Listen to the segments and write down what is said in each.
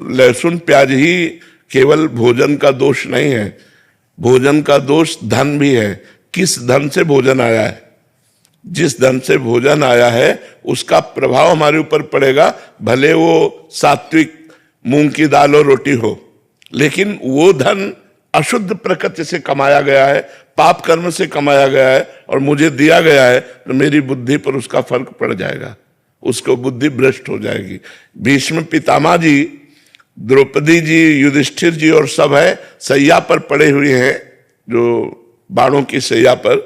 लहसुन प्याज ही केवल भोजन का दोष नहीं है, भोजन का दोष धन भी है। किस धन से भोजन आया है, जिस धन से भोजन आया है उसका प्रभाव हमारे ऊपर पड़ेगा, भले वो सात्विक मूंग की दाल और रोटी हो, लेकिन वो धन अशुद्ध प्रकृति से कमाया गया है, पाप कर्म से कमाया गया है और मुझे दिया गया है, तो मेरी बुद्धि पर उसका फर्क पड़ जाएगा, उसको बुद्धि भ्रष्ट हो जाएगी। भीष्म पितामह जी, द्रौपदी जी, युधिष्ठिर जी और सब है सैया पर पड़े हुए हैं, जो बाणों की सैया पर,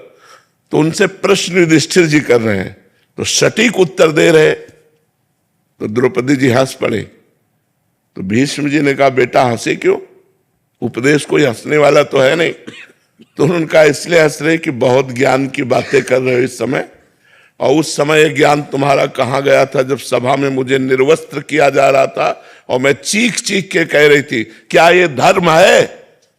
तो उनसे प्रश्न युधिष्ठिर जी कर रहे हैं, तो सटीक उत्तर दे रहे, तो द्रौपदी जी हंस पड़े। तो भीष्म जी ने कहा, बेटा हंसे क्यों, उपदेश कोई हंसने वाला तो है नहीं। तो उनका इसलिए हंस रहे कि बहुत ज्ञान की बातें कर रहे हो इस समय, और उस समय ज्ञान तुम्हारा कहाँ गया था जब सभा में मुझे निर्वस्त्र किया जा रहा था और मैं चीख चीख के कह रही थी क्या ये धर्म है,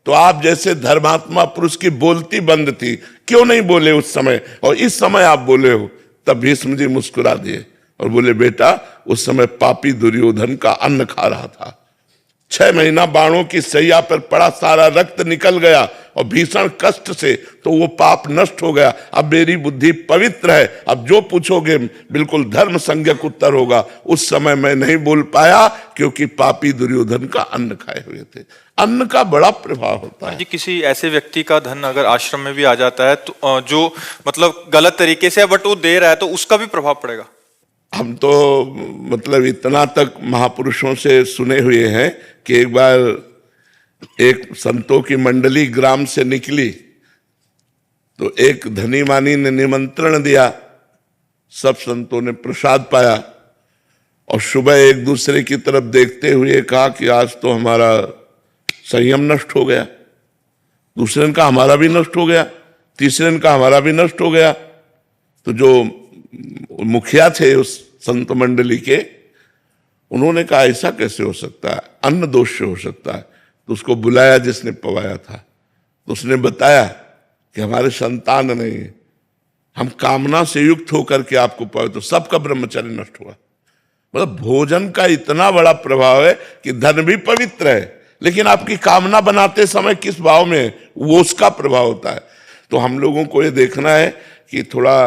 तो आप जैसे धर्मात्मा पुरुष की बोलती बंद थी, क्यों नहीं बोले उस समय, और इस समय आप बोले हो। तब भीष्म जी मुस्कुरा दिए और बोले, बेटा उस समय पापी दुर्योधन का अन्न खा रहा था, 6 महीना बाणों की सैया पर पड़ा, सारा रक्त निकल गया और भीषण कष्ट से, तो वो पाप नष्ट हो गया। अब मेरी बुद्धि पवित्र है, अब जो पूछोगे बिल्कुल धर्म संज्ञक उत्तर होगा। उस समय मैं नहीं बोल पाया क्योंकि पापी दुर्योधन का अन्न खाए हुए थे। अन्न का बड़ा प्रभाव होता है जी। किसी ऐसे व्यक्ति का धन अगर आश्रम में भी आ जाता है तो जो मतलब गलत तरीके से बट वो दे रहा है, तो उसका भी प्रभाव पड़ेगा। हम तो मतलब इतना तक महापुरुषों से सुने हुए हैं कि एक बार एक संतों की मंडली ग्राम से निकली, तो एक धनी मानी ने निमंत्रण दिया, सब संतों ने प्रसाद पाया और सुबह एक दूसरे की तरफ देखते हुए कहा कि आज तो हमारा संयम नष्ट हो गया। दूसरे ने कहा हमारा भी नष्ट हो गया, तीसरे ने कहा हमारा भी नष्ट हो गया। तो जो मुखिया थे उस संत मंडली के, उन्होंने कहा ऐसा कैसे हो सकता है, अन्न दोष से हो सकता है। तो उसको बुलाया जिसने पवाया था, तो उसने बताया कि हमारे संतान नहीं है, हम कामना से युक्त होकर के आपको पाए, तो सबका ब्रह्मचर्य नष्ट हुआ। मतलब भोजन का इतना बड़ा प्रभाव है कि धन भी पवित्र है, लेकिन आपकी कामना बनाते समय किस भाव में है, वो उसका प्रभाव होता है। तो हम लोगों को ये देखना है कि थोड़ा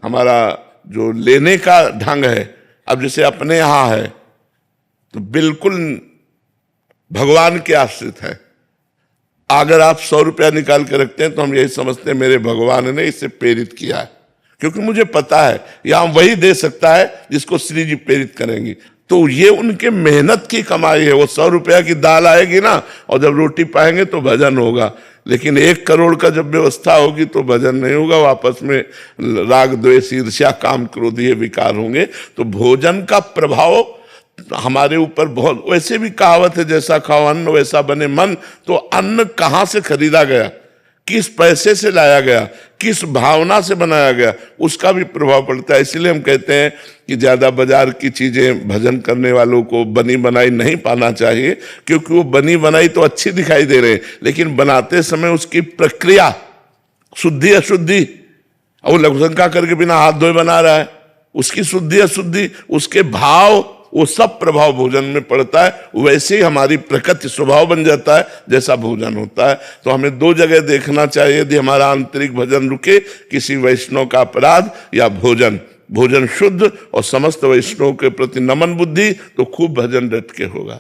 हमारा जो लेने का ढंग है, अब जैसे अपने यहां है तो बिल्कुल भगवान के आश्रित है। अगर आप 100 रुपया निकाल के रखते हैं तो हम यही समझते हैं मेरे भगवान ने इसे प्रेरित किया है, क्योंकि मुझे पता है यहां वही दे सकता है जिसको श्री जी प्रेरित करेंगी। तो ये उनके मेहनत की कमाई है। वो 100 रुपया की दाल आएगी ना, और जब रोटी पाएंगे तो भजन होगा, लेकिन 1 करोड़ का जब व्यवस्था होगी तो भजन नहीं होगा, वापस में राग द्वेष ईर्ष्या काम क्रोध ये विकार होंगे। तो भोजन का प्रभाव हमारे ऊपर बहुत, वैसे भी कहावत है जैसा खाओ अन्न वैसा बने मन। तो अन्न कहाँ से खरीदा गया, किस पैसे से लाया गया, किस भावना से बनाया गया, उसका भी प्रभाव पड़ता है। इसलिए हम कहते हैं कि ज्यादा बाजार की चीजें भजन करने वालों को बनी बनाई नहीं पाना चाहिए, क्योंकि वो बनी बनाई तो अच्छी दिखाई दे रहे हैं, लेकिन बनाते समय उसकी प्रक्रिया शुद्धि अशुद्धि, वो लघुशंका करके बिना हाथ धोए बना रहा है, उसकी शुद्धि अशुद्धि, उसके भाव, वो सब प्रभाव भोजन में पड़ता है। वैसे ही हमारी प्रकृति स्वभाव बन जाता है जैसा भोजन होता है। तो हमें 2 जगह देखना चाहिए, यदि हमारा आंतरिक भजन रुके, किसी वैष्णव का अपराध या भोजन, भोजन शुद्ध और समस्त वैष्णव के प्रति नमन बुद्धि, तो खूब भजन डट के होगा।